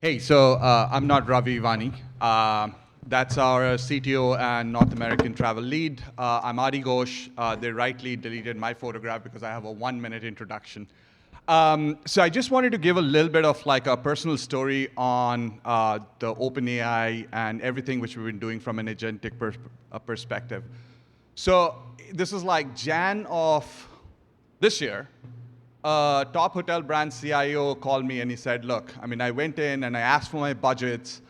Hey, so I'm not Ravi Evani. That's our CTO and North American travel lead. I'm Adi Ghosh. They rightly deleted my photograph because I have a 1-minute introduction. So I just wanted to give a little bit of like a personal story on the OpenAI and everything which we've been doing from an agentic perspective. So this is like Jan of this year. A top hotel brand CIO called me and he said, look, I mean, I went in and I asked for my budgets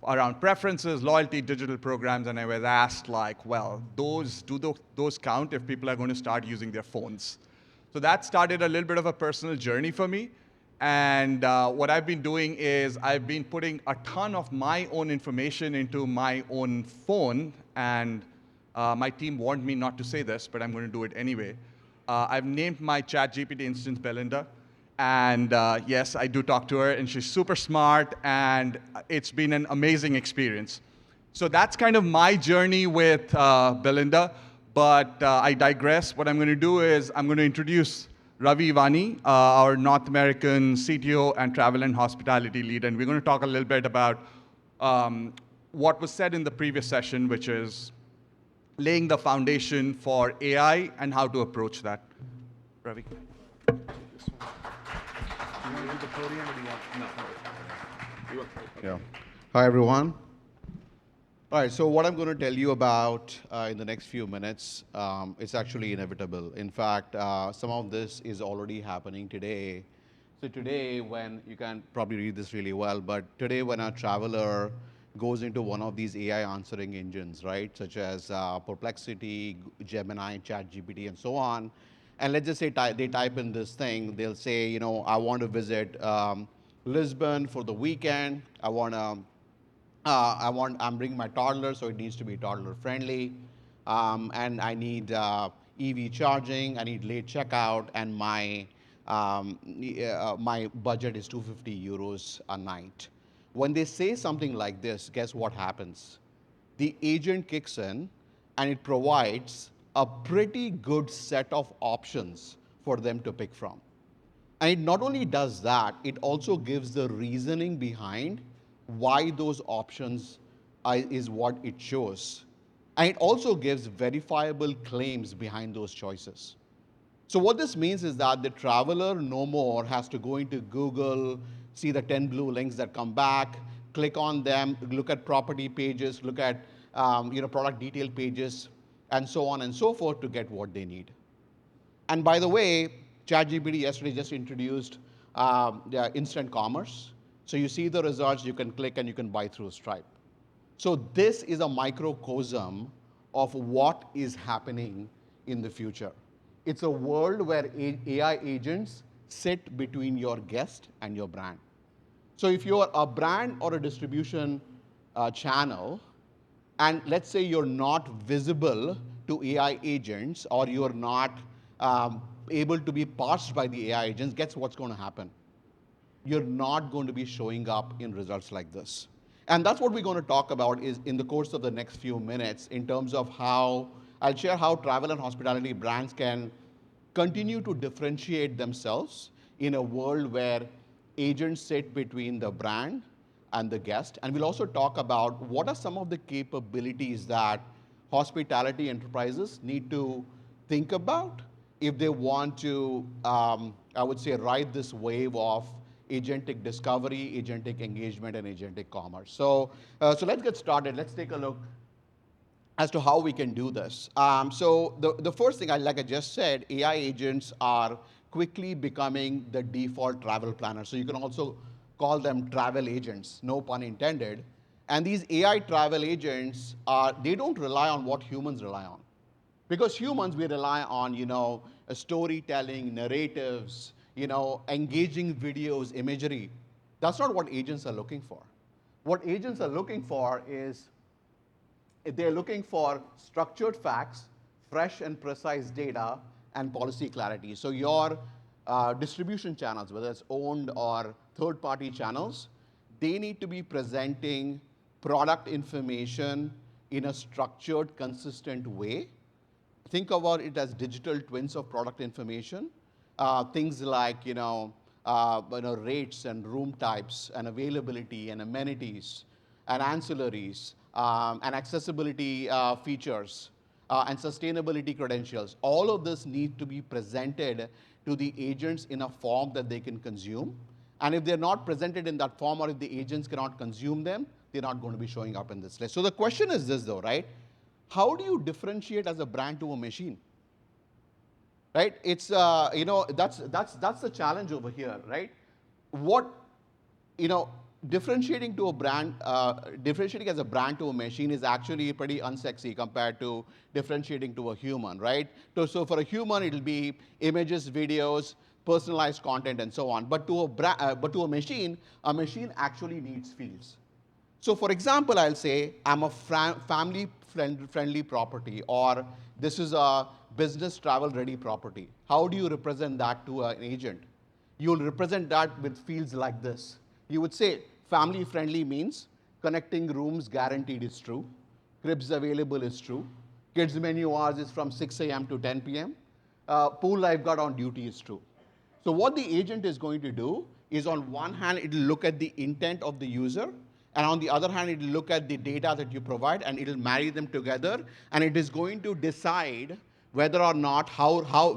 around preferences, loyalty, digital programs, and I was asked like, well, those count if people are going to start using their phones? So that started a little bit of a personal journey for me. And what I've been doing is I've been putting a ton of my own information into my own phone. And my team warned me not to say this, but I'm going to do it anyway. I've named my ChatGPT instance Belinda. And yes, I do talk to her, and she's super smart, and it's been an amazing experience. So that's kind of my journey with Belinda, but I digress. What I'm going to do is I'm going to introduce Ravi Evani, our North American CTO and travel and hospitality lead, and we're going to talk a little bit about what was said in the previous session, which is laying the foundation for AI and how to approach that. Ravi. You want to do the podium or do you want? No. You want, okay. Yeah. Hi, everyone. All right, so what I'm going to tell you about in the next few minutes, it's actually inevitable. In fact, some of this is already happening today. So today, when you can probably read this really well, but today when a traveler goes into one of these AI answering engines, right, such as Perplexity, Gemini, ChatGPT, and so on, and let's just say they type in this thing, they'll say, you know, I want to visit Lisbon for the weekend. I'm bringing my toddler, so it needs to be toddler friendly. And I need EV charging, I need late checkout, and my budget is 250 euros a night. When they say something like this, guess what happens? The agent kicks in and it provides a pretty good set of options for them to pick from. And it not only does that, it also gives the reasoning behind why those options is what it shows. And it also gives verifiable claims behind those choices. So what this means is that the traveler no more has to go into Google, see the 10 blue links that come back, click on them, look at property pages, look at product detail pages, and so on and so forth to get what they need. And by the way, ChatGPT yesterday just introduced the instant commerce. So you see the results, you can click and you can buy through Stripe. So this is a microcosm of what is happening in the future. It's a world where AI agents sit between your guest and your brand. So if you're a brand or a distribution channel, and let's say you're not visible to AI agents or you're not able to be parsed by the AI agents, guess what's going to happen? You're not going to be showing up in results like this. And that's what we're going to talk about is in the course of the next few minutes in terms of how I'll share how travel and hospitality brands can continue to differentiate themselves in a world where agents sit between the brand and the guest. And we'll also talk about what are some of the capabilities that hospitality enterprises need to think about if they want to, I would say, ride this wave of agentic discovery, agentic engagement, and agentic commerce. So let's get started. Let's take a look as to how we can do this. So the first thing, like I just said, AI agents are quickly becoming the default travel planner. So you can also call them travel agents, no pun intended. And these AI travel agents, they don't rely on what humans rely on. Because humans, we rely on, storytelling, narratives, engaging videos, imagery. That's not what agents are looking for. What agents are looking for is they're looking for structured facts, fresh and precise data, and policy clarity. So your distribution channels, whether it's owned or third-party channels, they need to be presenting product information in a structured, consistent way. Think about it as digital twins of product information. Things like, rates and room types and availability and amenities and ancillaries and accessibility features and sustainability credentials. All of this need to be presented to the agents in a form that they can consume. And if they're not presented in that form, or if the agents cannot consume them, they're not going to be showing up in this list. So the question is this, though, right? How do you differentiate as a brand to a machine? Right? It's that's the challenge over here, right? What differentiating to a brand, differentiating as a brand to a machine is actually pretty unsexy compared to differentiating to a human, right? So for a human, it'll be images, videos, personalized content, and so on. But to a machine actually needs fields. So for example, I'll say I'm a family-friendly property, or this is a business travel-ready property. How do you represent that to an agent? You'll represent that with fields like this. You would say family-friendly means connecting rooms guaranteed is true, cribs available is true, kids menu hours is from 6 a.m. to 10 p.m., pool lifeguard on duty is true. So what the agent is going to do is, on one hand, it will look at the intent of the user, and on the other hand, it will look at the data that you provide, and it will marry them together, and it is going to decide whether or not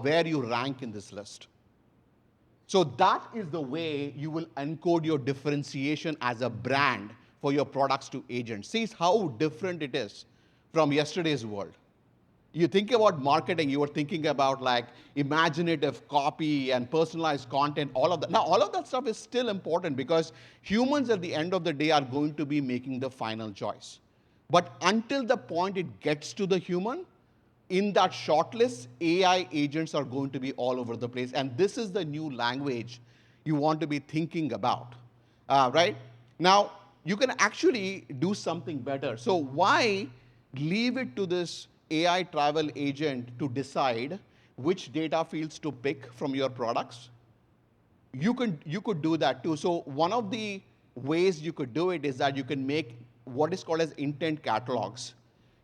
where you rank in this list. So that is the way you will encode your differentiation as a brand for your products to agents. See how different it is from yesterday's world. You think about marketing, you were thinking about like imaginative copy and personalized content, all of that. Now, all of that stuff is still important because humans at the end of the day are going to be making the final choice. But until the point it gets to the human, in that shortlist, AI agents are going to be all over the place. And this is the new language you want to be thinking about, right? Now, you can actually do something better. So why leave it to this AI travel agent to decide which data fields to pick from your products? You could do that too. So one of the ways you could do it is that you can make what is called as intent catalogs.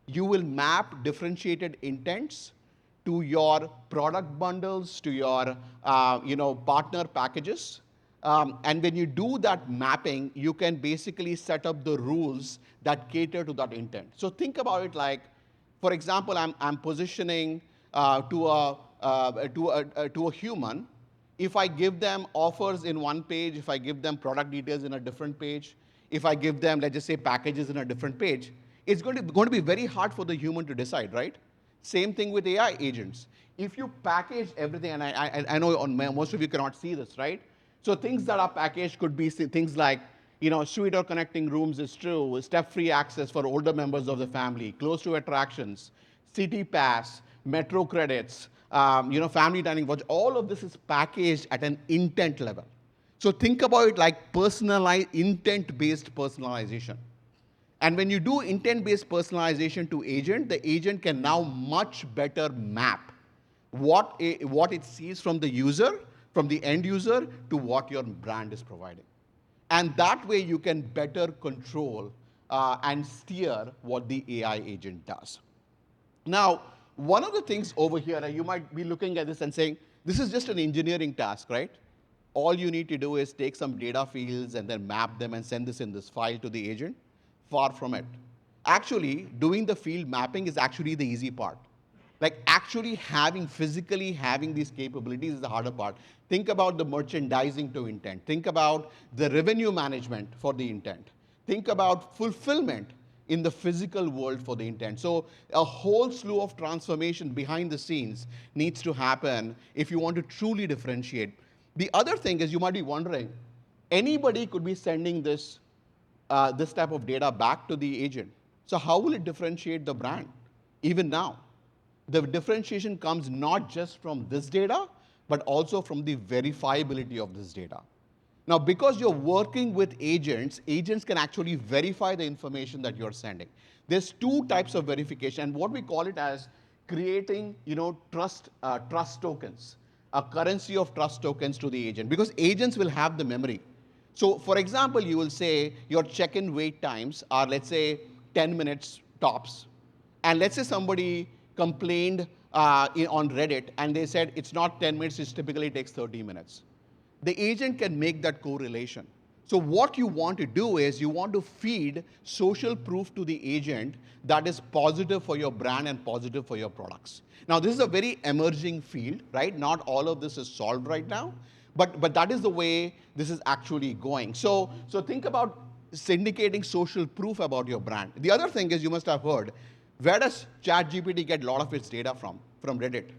You will map differentiated intents to your product bundles, to your partner packages. And when you do that mapping, you can basically set up the rules that cater to that intent. So think about it like, for example, I'm positioning to a human. If I give them offers in one page, if I give them product details in a different page, if I give them, let's just say, packages in a different page, it's going to be very hard for the human to decide, right? Same thing with AI agents. If you package everything, and I know most of you cannot see this, right? So things that are packaged could be things like, suite or connecting rooms is true, step-free access for older members of the family, close to attractions, city pass, metro credits, family dining voucher. All of this is packaged at an intent level. So think about it like intent-based personalization. And when you do intent-based personalization to agent, the agent can now much better map what it sees from the user, from the end user, to what your brand is providing. And that way you can better control and steer what the AI agent does. Now, one of the things over here, you might be looking at this and saying, this is just an engineering task, right? All you need to do is take some data fields and then map them and send this in this file to the agent. Far from it. Actually, doing the field mapping is actually the easy part. Like actually physically having these capabilities is the harder part. Think about the merchandising to intent. Think about the revenue management for the intent. Think about fulfillment in the physical world for the intent. So a whole slew of transformation behind the scenes needs to happen if you want to truly differentiate. The other thing is, you might be wondering, anybody could be sending this type of data back to the agent. So how will it differentiate the brand? Even now, the differentiation comes not just from this data, but also from the verifiability of this data. Now, because you're working with agents, agents can actually verify the information that you're sending. There's two types of verification, and what we call it as creating, trust tokens, a currency of trust tokens to the agent, because agents will have the memory. So, for example, you will say your check-in wait times are, let's say, 10 minutes tops. And let's say somebody complained on Reddit, and they said it's not 10 minutes, it typically takes 30 minutes. the agent can make that correlation. So what you want to do is you want to feed social proof to the agent that is positive for your brand and positive for your products. Now, this is a very emerging field, right? Not all of this is solved right now, but that is the way this is actually going. So think about syndicating social proof about your brand. The other thing is, you must have heard, where does ChatGPT get a lot of its data from? From Reddit.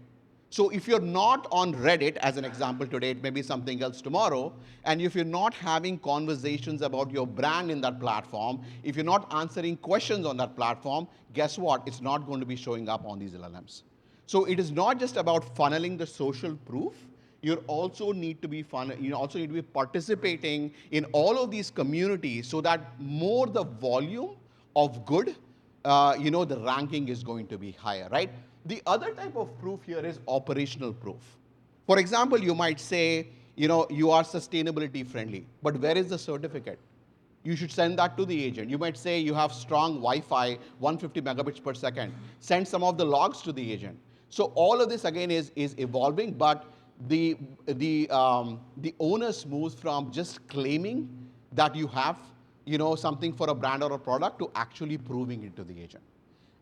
So if you're not on Reddit, as an example today, it may be something else tomorrow, and if you're not having conversations about your brand in that platform, if you're not answering questions on that platform, guess what? It's not going to be showing up on these LLMs. So it is not just about funneling the social proof. You also need to be participating in all of these communities, so that more the volume of good, the ranking is going to be higher, right? The other type of proof here is operational proof. For example, you might say, you are sustainability friendly, but where is the certificate? You should send that to the agent. You might say you have strong Wi-Fi, 150 megabits per second. Send some of the logs to the agent. So all of this again is evolving, but the onus moves from just claiming that you have something for a brand or a product to actually proving it to the agent.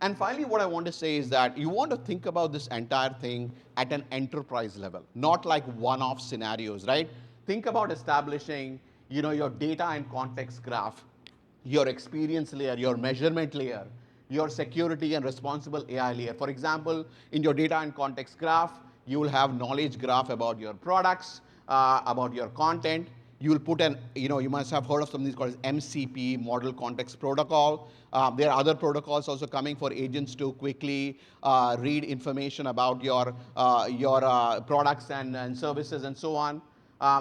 And finally, what I want to say is that you want to think about this entire thing at an enterprise level, not like one-off scenarios, right? Think about establishing, your data and context graph, your experience layer, your measurement layer, your security and responsible AI layer. For example, in your data and context graph, you will have knowledge graph about your products, about your content. You will put you must have heard of something called MCP, Model Context Protocol. There are other protocols also coming for agents to quickly read information about your products and services and so on.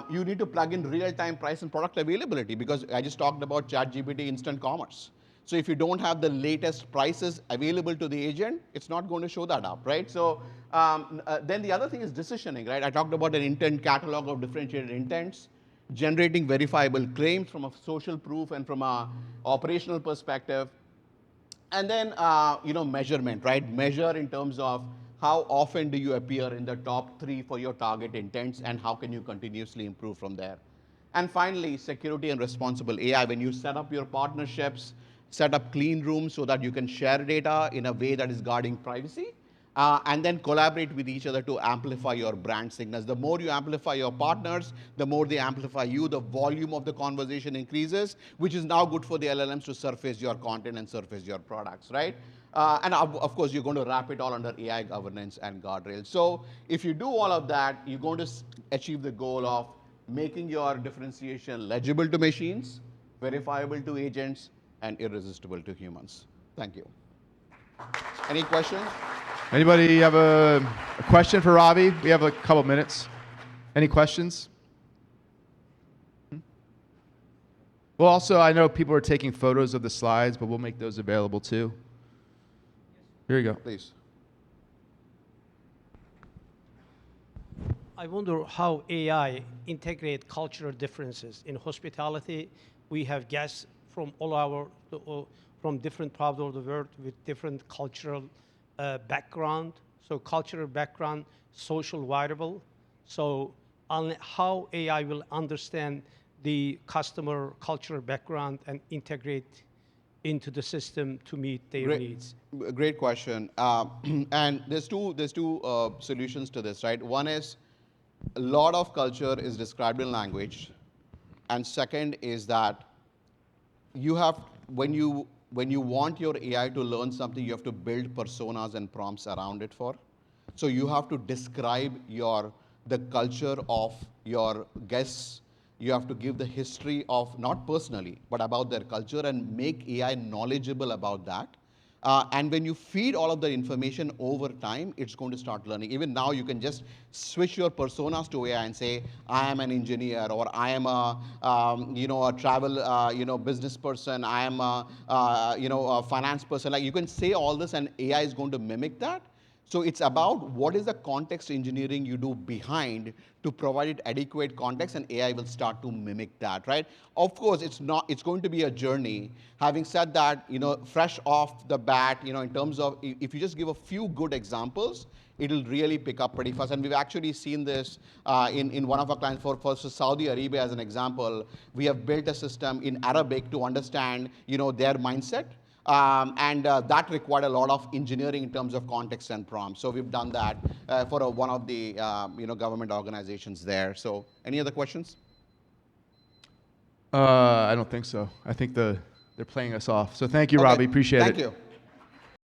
You need to plug in real-time price and product availability, because I just talked about ChatGPT instant commerce. So if you don't have the latest prices available to the agent, it's not going to show that up, right? So then the other thing is decisioning, right? I talked about an intent catalog of differentiated intents, generating verifiable claims from a social proof and from a operational perspective. And then, measurement, right? Measure in terms of how often do you appear in the top 3 for your target intents, and how can you continuously improve from there. And finally, security and responsible AI. When you set up your partnerships, set up clean rooms so that you can share data in a way that is guarding privacy, and then collaborate with each other to amplify your brand signals. The more you amplify your partners, the more they amplify you, the volume of the conversation increases, which is now good for the LLMs to surface your content and surface your products, right? And of course, you're going to wrap it all under AI governance and guardrails. So if you do all of that, you're going to achieve the goal of making your differentiation legible to machines, verifiable to agents, and irresistible to humans. Thank you. Any questions? Anybody have a question for Ravi? We have a couple minutes. Any questions? Well, also, I know people are taking photos of the slides, but we'll make those available too. Here you go. Please. I wonder how AI integrate cultural differences. In hospitality, we have guests from from different parts of the world with different cultural background. So cultural background, social variable. So how AI will understand the customer cultural background and integrate into the system to meet their needs? Great question. And there's two solutions to this, right? One is, a lot of culture is described in language, and second is that when you want your AI to learn something, you have to build personas and prompts around it for. So you have to describe the culture of your guests. You have to give the history of, not personally, but about their culture, and make AI knowledgeable about that. And when you feed all of the information over time, it's going to start learning. Even now, you can just switch your personas to AI and say, I am an engineer, or I am a travel, business person. I am a finance person. Like, you can say all this, and AI is going to mimic that. So it's about what is the context engineering you do behind to provide it adequate context, and AI will start to mimic that, right? Of course, it's going to be a journey. Having said that, fresh off the bat, in terms of if you just give a few good examples, it'll really pick up pretty fast. And we've actually seen this in one of our clients for Saudi Arabia as an example. We have built a system in Arabic to understand, their mindset. And that required a lot of engineering in terms of context and prompts. So we've done that for one of the government organizations there. So any other questions? I don't think so. I think they're playing us off. So thank you, Okay. Robbie. Appreciate it. Thank you.